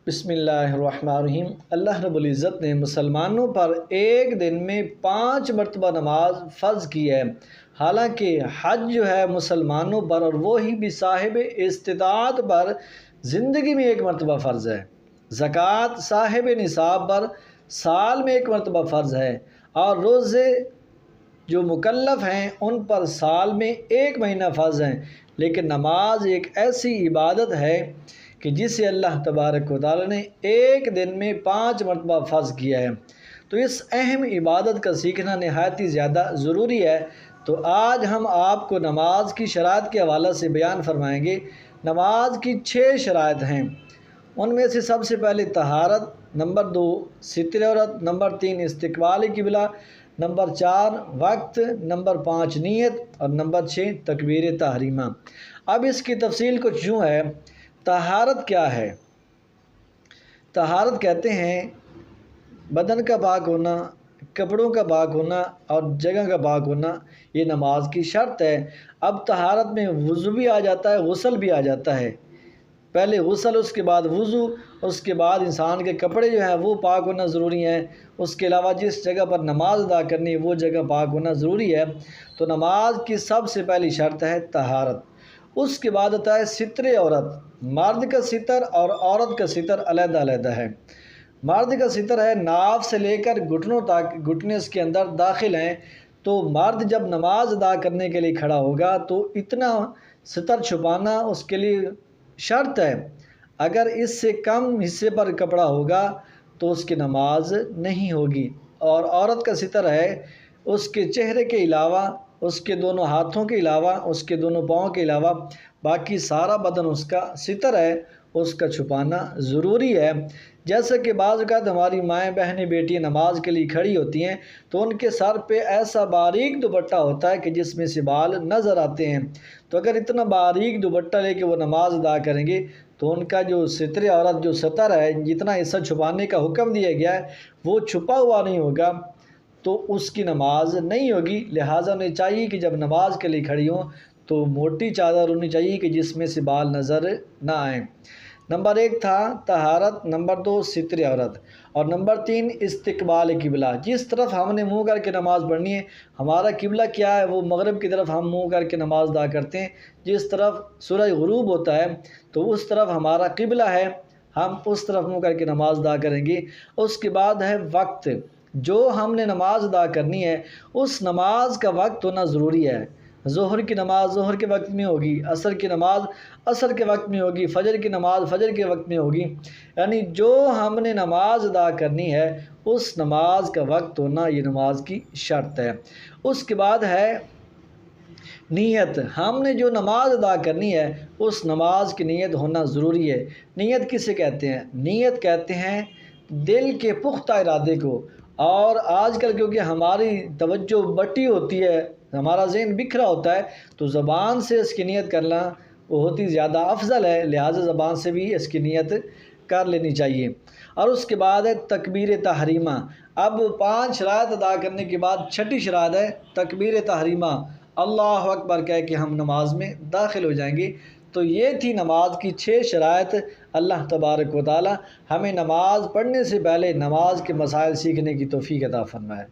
بسم اللہ الرحمن الرحیم۔ اللہ رب العزت نے مسلمانوں پر ایک دن میں 5 مرتبہ نماز فرض کی ہے۔ حالانکہ حج جو ہے مسلمانوں پر، اور وہی بھی صاحب استطاعت پر، زندگی میں 1 مرتبہ فرض ہے۔ زکوٰۃ صاحب نصاب پر سال میں 1 مرتبہ فرض ہے، اور روزے جو مکلف ہیں ان پر سال میں 1 مہینہ فرض ہیں۔ لیکن نماز ایک ایسی عبادت ہے کہ جسے اللہ تبارک و تعالی نے ایک دن میں 5 مرتبہ فرض کیا ہے، تو اس اہم عبادت کا سیکھنا نہایت ہی زیادہ ضروری ہے۔ تو آج ہم آپ کو نماز کی شرائط کے حوالے سے بیان فرمائیں گے۔ نماز کی 6 شرائط ہیں، ان میں سے سب سے پہلے طہارت، نمبر 2 ستر عورت، نمبر 3 استقبال قبلہ، نمبر 4 وقت، نمبر 5 نیت، اور نمبر 6 تکبیر تحریمہ۔ اب اس کی تفصیل کچھ یوں ہے۔ طہارت کیا ہے؟ طہارت کہتے ہیں بدن کا پاک ہونا، کپڑوں کا پاک ہونا اور جگہ کا پاک ہونا، یہ نماز کی شرط ہے۔ اب طہارت میں وضو بھی آ جاتا ہے، غسل بھی آ جاتا ہے۔ پہلے غسل، اس کے بعد وضو، اس کے بعد انسان کے کپڑے جو ہیں وہ پاک ہونا ضروری ہیں۔ اس کے علاوہ جس جگہ پر نماز ادا کرنی ہے وہ جگہ پاک ہونا ضروری ہے۔ تو نماز کی سب سے پہلی شرط ہے طہارت۔ اس کے بعد آتا ہے ستر عورت۔ مرد کا ستر اور عورت کا ستر علیحدہ علیحدہ ہے۔ مرد کا ستر ہے ناف سے لے کر گھٹنوں تک، گھٹنے اس کے اندر داخل ہیں۔ تو مرد جب نماز ادا کرنے کے لیے کھڑا ہوگا تو اتنا ستر چھپانا اس کے لیے شرط ہے۔ اگر اس سے کم حصے پر کپڑا ہوگا تو اس کی نماز نہیں ہوگی۔ اور عورت کا ستر ہے اس کے چہرے کے علاوہ، اس کے دونوں ہاتھوں کے علاوہ، اس کے دونوں پاؤں کے علاوہ باقی سارا بدن اس کا ستر ہے، اس کا چھپانا ضروری ہے۔ جیسا کہ بعض اوقات ہماری مائیں بہنیں بیٹیاں نماز کے لیے کھڑی ہوتی ہیں تو ان کے سر پہ ایسا باریک دوپٹہ ہوتا ہے کہ جس میں سے بال نظر آتے ہیں۔ تو اگر اتنا باریک دوپٹہ لے کے وہ نماز ادا کریں گے تو ان کا جو ستر عورت جو ستر ہے، جتنا حصہ چھپانے کا حکم دیا گیا ہے وہ چھپا ہوا نہیں ہوگا تو اس کی نماز نہیں ہوگی۔ لہٰذا انہیں چاہیے کہ جب نماز کے لیے کھڑی ہوں تو موٹی چادر ہونی چاہیے کہ جس میں سے بال نظر نہ آئیں۔ نمبر 1 تھا طہارت، نمبر 2 ستر عورت، اور نمبر 3 استقبال قبلہ۔ جس طرف ہم نے منہ کر کے نماز پڑھنی ہے، ہمارا قبلہ کیا ہے؟ وہ مغرب کی طرف ہم منہ کر کے نماز ادا کرتے ہیں۔ جس طرف سورج غروب ہوتا ہے تو اس طرف ہمارا قبلہ ہے، ہم اس طرف منہ کر کے نماز ادا کریں گے۔ اس کے بعد ہے وقت۔ جو ہم نے نماز ادا کرنی ہے اس نماز کا وقت ہونا ضروری ہے۔ ظہر کی نماز ظہر کے وقت میں ہوگی، عصر کی نماز عصر کے وقت میں ہوگی، فجر کی نماز فجر کے وقت میں ہوگی۔ یعنی جو ہم نے نماز ادا کرنی ہے اس نماز کا وقت ہونا یہ نماز کی شرط ہے۔ اس کے بعد ہے نیت۔ ہم نے جو نماز ادا کرنی ہے اس نماز کی نیت ہونا ضروری ہے۔ نیت کسے کہتے ہیں؟ نیت کہتے ہیں دل کے پختہ ارادے کو۔ اور آج کل کیونکہ ہماری توجہ بٹی ہوتی ہے، ہمارا ذہن بکھرا ہوتا ہے، تو زبان سے اس کی نیت کرنا بہت ہی زیادہ افضل ہے، لہٰذا زبان سے بھی اس کی نیت کر لینی چاہیے۔ اور اس کے بعد ہے تکبیر تحریمہ۔ اب 5 شرائط ادا کرنے کے بعد 6ٹھی شرائط ہے تکبیر تحریمہ۔ اللہ اکبر کہہ کے ہم نماز میں داخل ہو جائیں گے۔ تو یہ تھی نماز کی 6 شرائط۔ اللہ تبارک و تعالی ہمیں نماز پڑھنے سے پہلے نماز کے مسائل سیکھنے کی توفیق عطا فرمائے۔